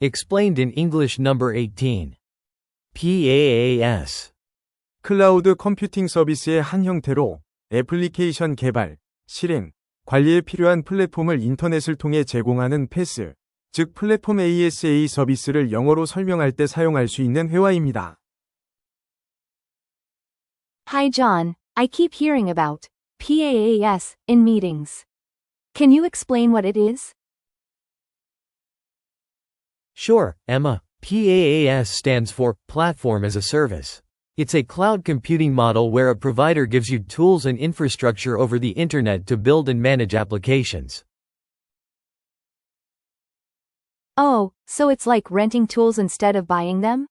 Explained in English number 18. PaaS. 클라우드 컴퓨팅 서비스의 한 형태로 애플리케이션 개발, 실행, 관리에 필요한 플랫폼을 인터넷을 통해 제공하는 패스, 즉 플랫폼 ASA 서비스를 영어로 설명할 때 사용할 수 있는 회화입니다. Hi John, I keep hearing about PaaS in meetings. Can you explain what it is? Sure, Emma. PaaS stands for Platform as a Service. It's a cloud computing model where a provider gives you tools and infrastructure over the internet to build and manage applications. Oh, so it's like renting tools instead of buying them?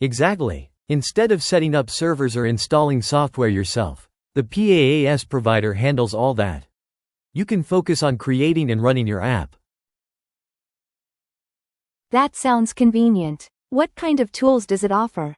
Exactly. Instead of setting up servers or installing software yourself, the PaaS provider handles all that. You can focus on creating and running your app. That sounds convenient. What kind of tools does it offer?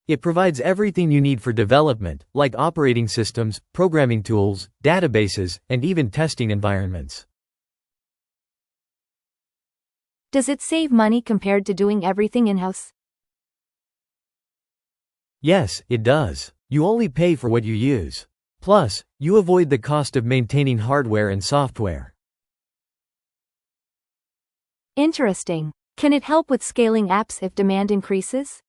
It provides everything you need for development, like operating systems, programming tools, databases, and even testing environments. Does it save money compared to doing everything in-house? Yes, it does. You only pay for what you use. Plus, you avoid the cost of maintaining hardware and software. Interesting. Can it help with scaling apps if demand increases?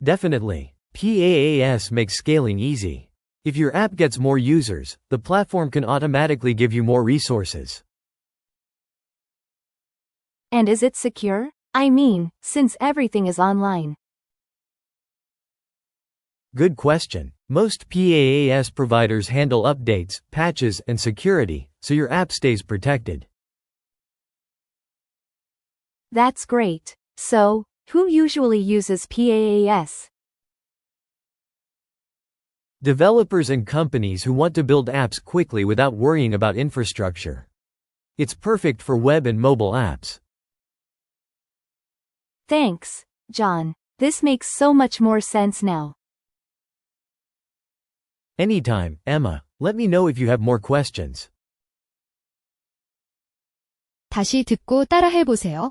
Definitely. PaaS makes scaling easy. If your app gets more users, the platform can automatically give you more resources. And is it secure? I mean, since everything is online. Good question. Most PaaS providers handle updates, patches, and security, so your app stays protected. That's great. So, who usually uses PaaS? Developers and companies who want to build apps quickly without worrying about infrastructure. It's perfect for web and mobile apps. Thanks, John. This makes so much more sense now. Anytime, Emma. Let me know if you have more questions. 다시 듣고 따라해보세요.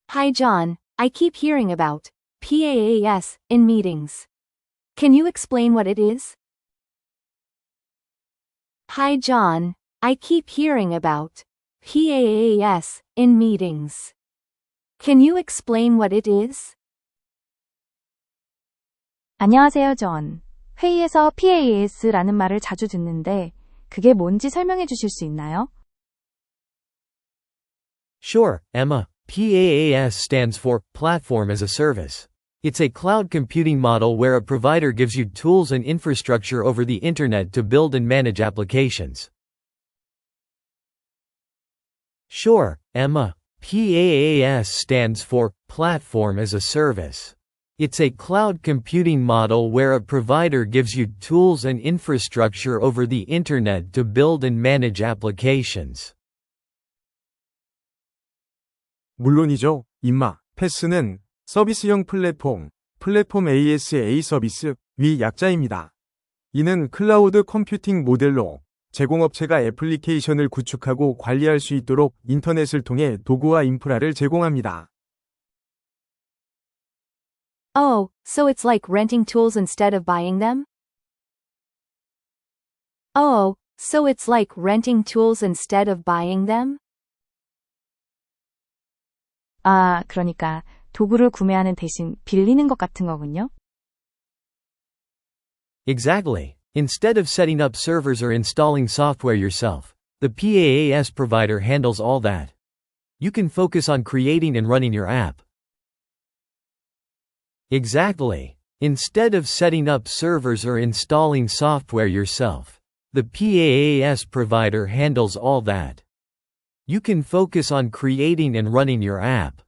Hi John, I keep hearing about PaaS in meetings. Can you explain what it is? Hi John, I keep hearing about PaaS in meetings. Can you explain what it is? 안녕하세요, 존. 회의에서 PaaS라는 말을 자주 듣는데 그게 뭔지 설명해 주실 수 있나요? Sure, Emma. PaaS stands for Platform as a Service. It's a cloud computing model where a provider gives you tools and infrastructure over the internet to build and manage applications. Sure, Emma. PaaS stands for Platform as a Service. It's a cloud computing model where a provider gives you tools and infrastructure over the internet to build and manage applications. 물론이죠, 임마. 패스는 서비스형 플랫폼 ASA 서비스 위 약자입니다. 이는 클라우드 컴퓨팅 모델로 제공업체가 애플리케이션을 구축하고 관리할 수 있도록 인터넷을 통해 도구와 인프라를 제공합니다. Oh, so it's like renting tools instead of buying them? Oh, so it's like renting tools instead of buying them? 아, 그러니까 도구를 구매하는 대신 빌리는 것 같은 거군요. Exactly. Instead of setting up servers or installing software yourself, the PaaS provider handles all that. You can focus on creating and running your app. Exactly. Instead of setting up servers or installing software yourself, the PaaS provider handles all that. You can focus on creating and running your app.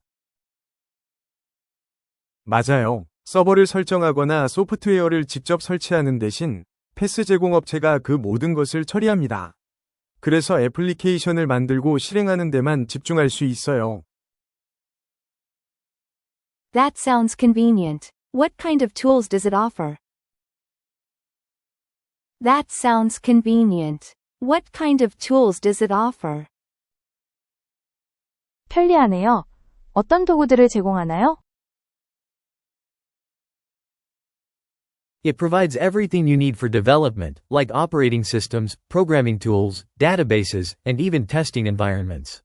맞아요. 서버를 설정하거나 소프트웨어를 직접 설치하는 대신 패스 제공업체가 그 모든 것을 처리합니다. 그래서 애플리케이션을 만들고 실행하는 데만 집중할 수 있어요. That sounds convenient. What kind of tools does it offer? That sounds convenient. What kind of tools does it offer? 편리하네요. 어떤 도구들을 제공하나요? It provides everything you need for development, like operating systems, programming tools, databases, and even testing environments.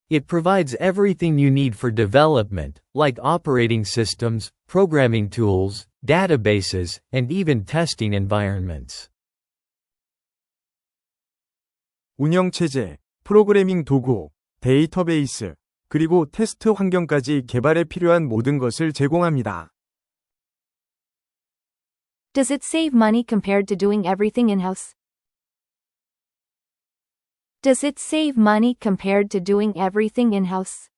It provides everything you need for development, like operating systems, programming tools, databases, and even testing environments. 운영체제, 프로그래밍 도구, 데이터베이스, 그리고 테스트 환경까지 개발에 필요한 모든 것을 제공합니다. Does it save money compared to doing everything in-house? Does it save money compared to doing everything in-house?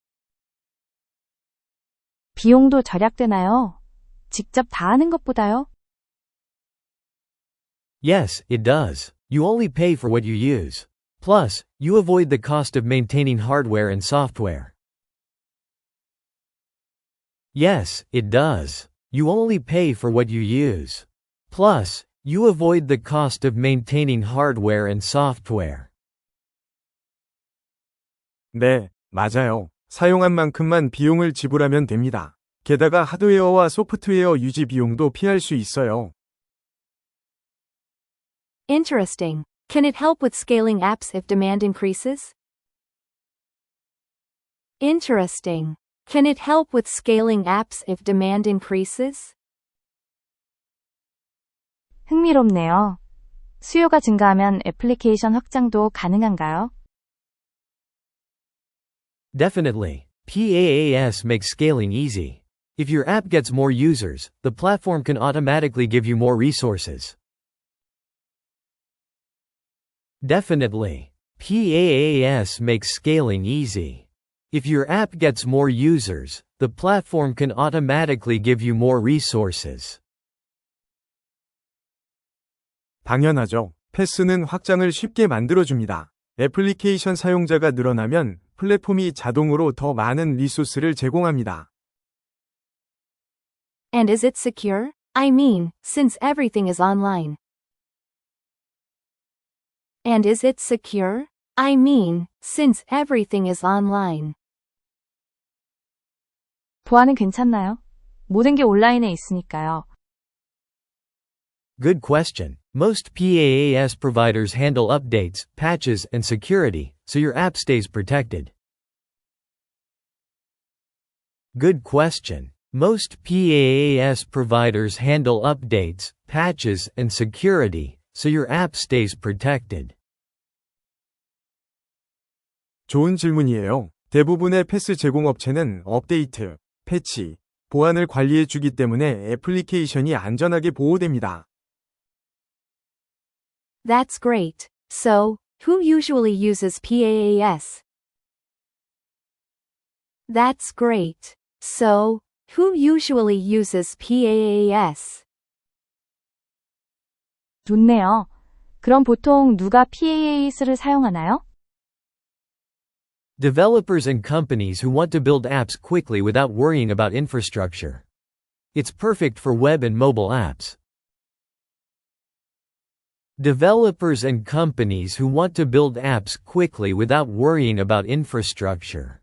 비용도 절약되나요? 직접 다 하는 것보다요? Yes, it does. You only pay for what you use. Plus, you avoid the cost of maintaining hardware and software. Yes, it does. You only pay for what you use. Plus, you avoid the cost of maintaining hardware and software. 네, 맞아요. 사용한 만큼만 비용을 지불하면 됩니다. 게다가 하드웨어와 소프트웨어 유지 비용도 피할 수 있어요. Interesting. Can it help with scaling apps if demand increases? Interesting. Can it help with scaling apps if demand increases? 흥미롭네요. 수요가 증가하면 애플리케이션 확장도 가능한가요? Definitely. PaaS makes scaling easy. If your app gets more users, the platform can automatically give you more resources. Definitely. PaaS makes scaling easy. If your app gets more users, the platform can automatically give you more resources. 당연하죠. 패스는 확장을 쉽게 만들어줍니다. 애플리케이션 사용자가 늘어나면 플랫폼이 자동으로 더 많은 리소스를 제공합니다. And is it secure? I mean, since everything is online. And is it secure? I mean, since everything is online. 보안은 괜찮나요? 모든 게 온라인에 있으니까요. Good question. Most PaaS providers handle updates, patches, and security, so your app stays protected. Good question. Most PaaS providers handle updates, patches, and security, so your app stays protected. 좋은 질문이에요. 대부분의 패스 제공업체는 업데이트, 패치, 보안을 관리해 주기 때문에 애플리케이션이 안전하게 보호됩니다. That's great. So, who usually uses PaaS? That's great. So, who usually uses PaaS? 좋네요. 그럼 보통 누가 PaaS를 사용하나요? Developers and companies who want to build apps quickly without worrying about infrastructure. It's perfect for web and mobile apps. Developers and companies who want to build apps quickly without worrying about infrastructure.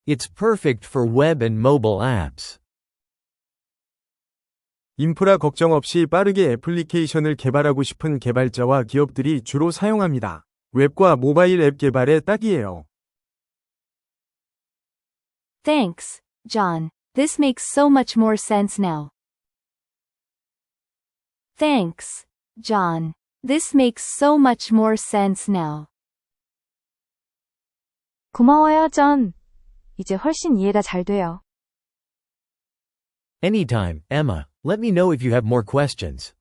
It's perfect for web and mobile apps. 인프라 걱정 없이 빠르게 애플리케이션을 개발하고 싶은 개발자와 기업들이 주로 사용합니다. 웹과 모바일 앱 개발에 딱이에요. Thanks, John. This makes so much more sense now. Thanks, John. This makes so much more sense now. 고마워요, 존. 이제 훨씬 이해가 잘 돼요. Anytime, Emma. Let me know if you have more questions.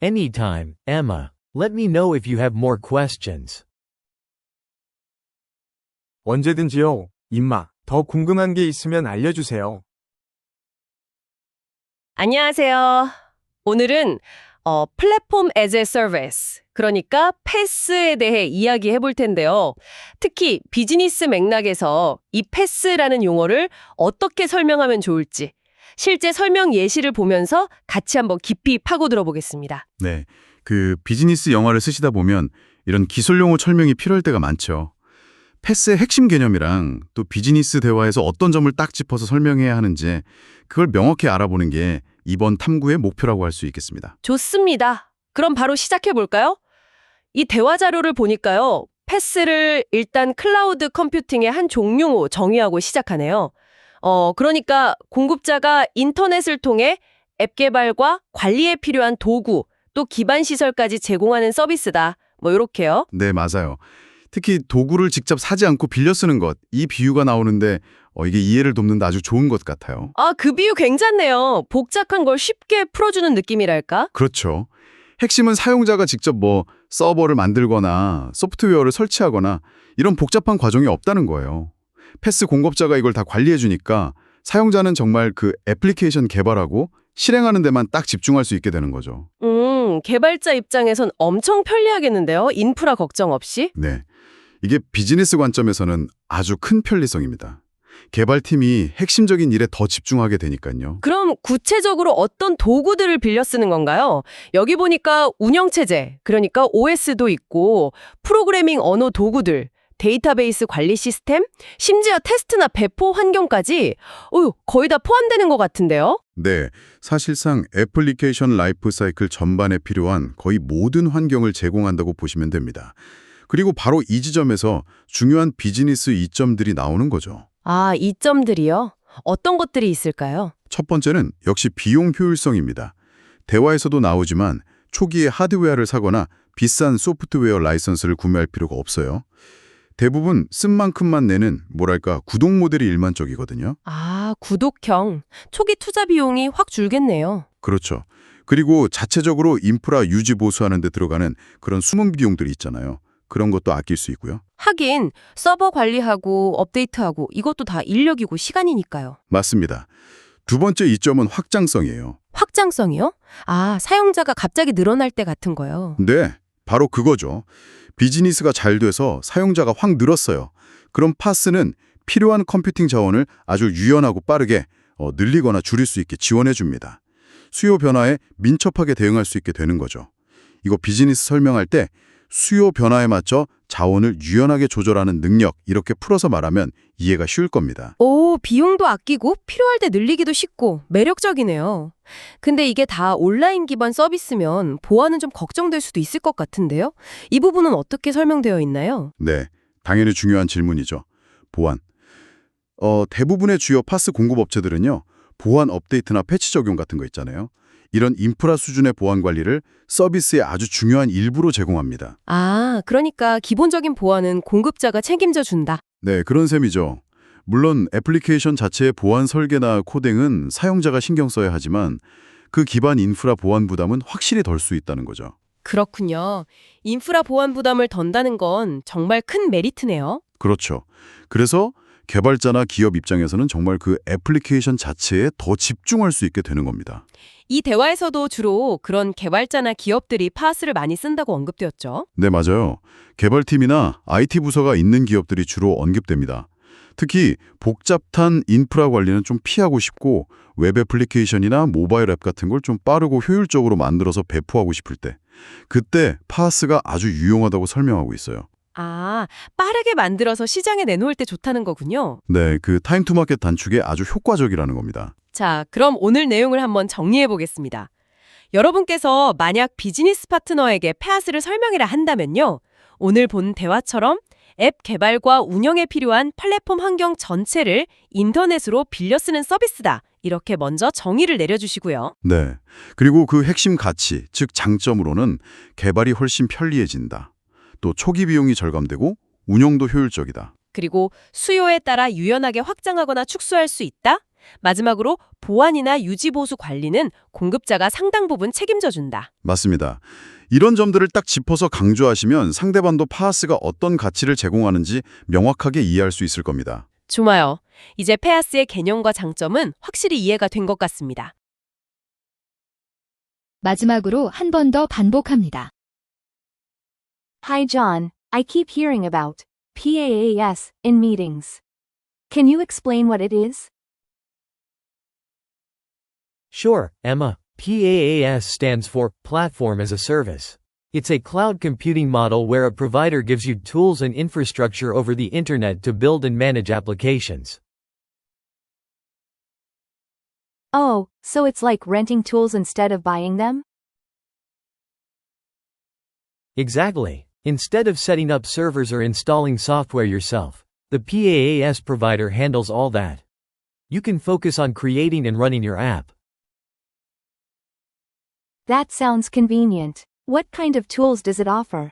Anytime, Emma. Let me know if you have more questions. 언제든지요, 임마. 더 궁금한 게 있으면 알려주세요. 안녕하세요. 오늘은 플랫폼 as a service, 그러니까 패스에 대해 이야기해 볼 텐데요. 특히 비즈니스 맥락에서 이 패스라는 용어를 어떻게 설명하면 좋을지, 실제 설명 예시를 보면서 같이 한번 깊이 파고들어 보겠습니다. 네, 그 비즈니스 영화를 쓰시다 보면 이런 기술 용어 설명이 필요할 때가 많죠. 패스의 핵심 개념이랑 또 비즈니스 대화에서 어떤 점을 딱 짚어서 설명해야 하는지 그걸 명확히 알아보는 게 이번 탐구의 목표라고 할 수 있겠습니다. 좋습니다. 그럼 바로 시작해 볼까요? 이 대화 자료를 보니까요. 패스를 일단 클라우드 컴퓨팅의 한 종류로 정의하고 시작하네요. 그러니까 공급자가 인터넷을 통해 앱 개발과 관리에 필요한 도구, 또 기반 시설까지 제공하는 서비스다. 뭐 이렇게요. 네, 맞아요. 특히 도구를 직접 사지 않고 빌려 쓰는 것, 이 비유가 나오는데 이게 이해를 돕는 데 아주 좋은 것 같아요. 아, 그 비유 괜찮네요. 복잡한 걸 쉽게 풀어주는 느낌이랄까? 그렇죠. 핵심은 사용자가 직접 서버를 만들거나 소프트웨어를 설치하거나 이런 복잡한 과정이 없다는 거예요. 패스 공급자가 이걸 다 관리해 주니까 사용자는 정말 그 애플리케이션 개발하고 실행하는 데만 딱 집중할 수 있게 되는 거죠. 개발자 입장에선 엄청 편리하겠는데요. 인프라 걱정 없이. 네. 이게 비즈니스 관점에서는 아주 큰 편리성입니다. 개발팀이 핵심적인 일에 더 집중하게 되니까요. 그럼 구체적으로 어떤 도구들을 빌려 쓰는 건가요? 여기 보니까 운영체제, 그러니까 OS도 있고 프로그래밍 언어 도구들, 데이터베이스 관리 시스템, 심지어 테스트나 배포 환경까지 거의 다 포함되는 것 같은데요? 네, 사실상 애플리케이션 라이프 사이클 전반에 필요한 거의 모든 환경을 제공한다고 보시면 됩니다. 그리고 바로 이 지점에서 중요한 비즈니스 이점들이 나오는 거죠. 아, 이점들이요? 어떤 것들이 있을까요? 첫 번째는 역시 비용 효율성입니다. 대화에서도 나오지만 초기에 하드웨어를 사거나 비싼 소프트웨어 라이선스를 구매할 필요가 없어요. 대부분 쓴 만큼만 내는 구독 모델이 일반적이거든요. 아, 구독형. 초기 투자 비용이 확 줄겠네요. 그렇죠. 그리고 자체적으로 인프라 유지 보수하는 데 들어가는 그런 숨은 비용들이 있잖아요. 그런 것도 아낄 수 있고요. 하긴 서버 관리하고 업데이트하고 이것도 다 인력이고 시간이니까요. 맞습니다. 두 번째 이점은 확장성이에요. 확장성이요? 아, 사용자가 갑자기 늘어날 때 같은 거요. 네, 바로 그거죠. 비즈니스가 잘 돼서 사용자가 확 늘었어요. 그럼 파스는 필요한 컴퓨팅 자원을 아주 유연하고 빠르게 늘리거나 줄일 수 있게 지원해 줍니다. 수요 변화에 민첩하게 대응할 수 있게 되는 거죠. 이거 비즈니스 설명할 때 수요 변화에 맞춰 자원을 유연하게 조절하는 능력, 이렇게 풀어서 말하면 이해가 쉬울 겁니다. 오, 비용도 아끼고 필요할 때 늘리기도 쉽고 매력적이네요. 근데 이게 다 온라인 기반 서비스면 보안은 좀 걱정될 수도 있을 것 같은데요? 이 부분은 어떻게 설명되어 있나요? 네, 당연히 중요한 질문이죠. 보안. 대부분의 주요 파스 공급업체들은요, 보안 업데이트나 패치 적용 같은 거 있잖아요. 이런 인프라 수준의 보안 관리를 서비스의 아주 중요한 일부로 제공합니다. 아, 그러니까 기본적인 보안은 공급자가 책임져 준다. 네, 그런 셈이죠. 물론 애플리케이션 자체의 보안 설계나 코딩은 사용자가 신경 써야 하지만 그 기반 인프라 보안 부담은 확실히 덜 수 있다는 거죠. 그렇군요. 인프라 보안 부담을 던다는 건 정말 큰 메리트네요. 그렇죠. 그래서 개발자나 기업 입장에서는 정말 그 애플리케이션 자체에 더 집중할 수 있게 되는 겁니다. 이 대화에서도 주로 그런 개발자나 기업들이 파스를 많이 쓴다고 언급되었죠. 네, 맞아요. 개발팀이나 IT 부서가 있는 기업들이 주로 언급됩니다. 특히 복잡한 인프라 관리는 좀 피하고 싶고 웹 애플리케이션이나 모바일 앱 같은 걸 좀 빠르고 효율적으로 만들어서 배포하고 싶을 때 그때 파스가 아주 유용하다고 설명하고 있어요. 아, 빠르게 만들어서 시장에 내놓을 때 좋다는 거군요. 네, 그 타임 투 마켓 단축에 아주 효과적이라는 겁니다. 자, 그럼 오늘 내용을 한번 정리해 보겠습니다. 여러분께서 만약 비즈니스 파트너에게 패스를 설명이라 한다면요. 오늘 본 대화처럼 앱 개발과 운영에 필요한 플랫폼 환경 전체를 인터넷으로 빌려 쓰는 서비스다. 이렇게 먼저 정의를 내려주시고요. 네, 그리고 그 핵심 가치, 즉 장점으로는 개발이 훨씬 편리해진다. 또 초기 비용이 절감되고 운영도 효율적이다. 그리고 수요에 따라 유연하게 확장하거나 축소할 수 있다. 마지막으로 보안이나 유지보수 관리는 공급자가 상당 부분 책임져준다. 맞습니다. 이런 점들을 딱 짚어서 강조하시면 상대방도 파스가 어떤 가치를 제공하는지 명확하게 이해할 수 있을 겁니다. 좋아요. 이제 패스의 개념과 장점은 확실히 이해가 된 것 같습니다. 마지막으로 한 번 더 반복합니다. Hi John, I keep hearing about PaaS in meetings. Can you explain what it is? Sure, Emma. PaaS stands for Platform as a Service. It's a cloud computing model where a provider gives you tools and infrastructure over the internet to build and manage applications. Oh, so it's like renting tools instead of buying them? Exactly. Instead of setting up servers or installing software yourself, the PaaS provider handles all that. You can focus on creating and running your app. That sounds convenient. What kind of tools does it offer?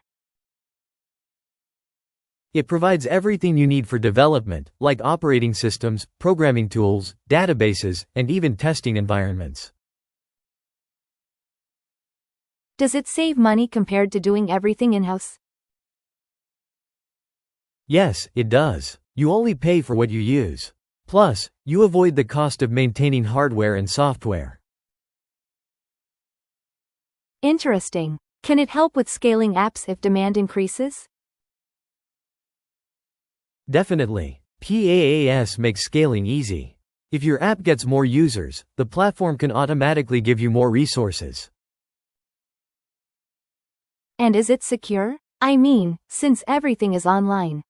It provides everything you need for development, like operating systems, programming tools, databases, and even testing environments. Does it save money compared to doing everything in-house? Yes, it does. You only pay for what you use. Plus, you avoid the cost of maintaining hardware and software. Interesting. Can it help with scaling apps if demand increases? Definitely. PaaS makes scaling easy. If your app gets more users, the platform can automatically give you more resources. And is it secure? I mean, since everything is online.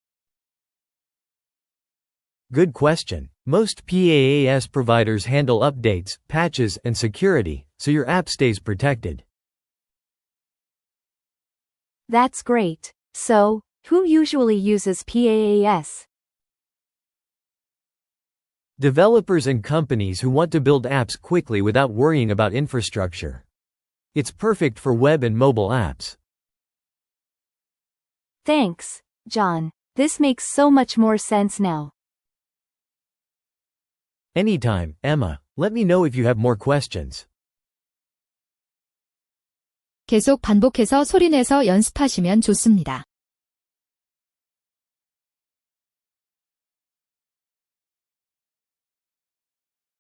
Good question. Most PaaS providers handle updates, patches, and security, so your app stays protected. That's great. So, who usually uses PaaS? Developers and companies who want to build apps quickly without worrying about infrastructure. It's perfect for web and mobile apps. Thanks, John. This makes so much more sense now. Anytime, Emma. Let me know if you have more questions. 계속 반복해서 소리내서 연습하시면 좋습니다.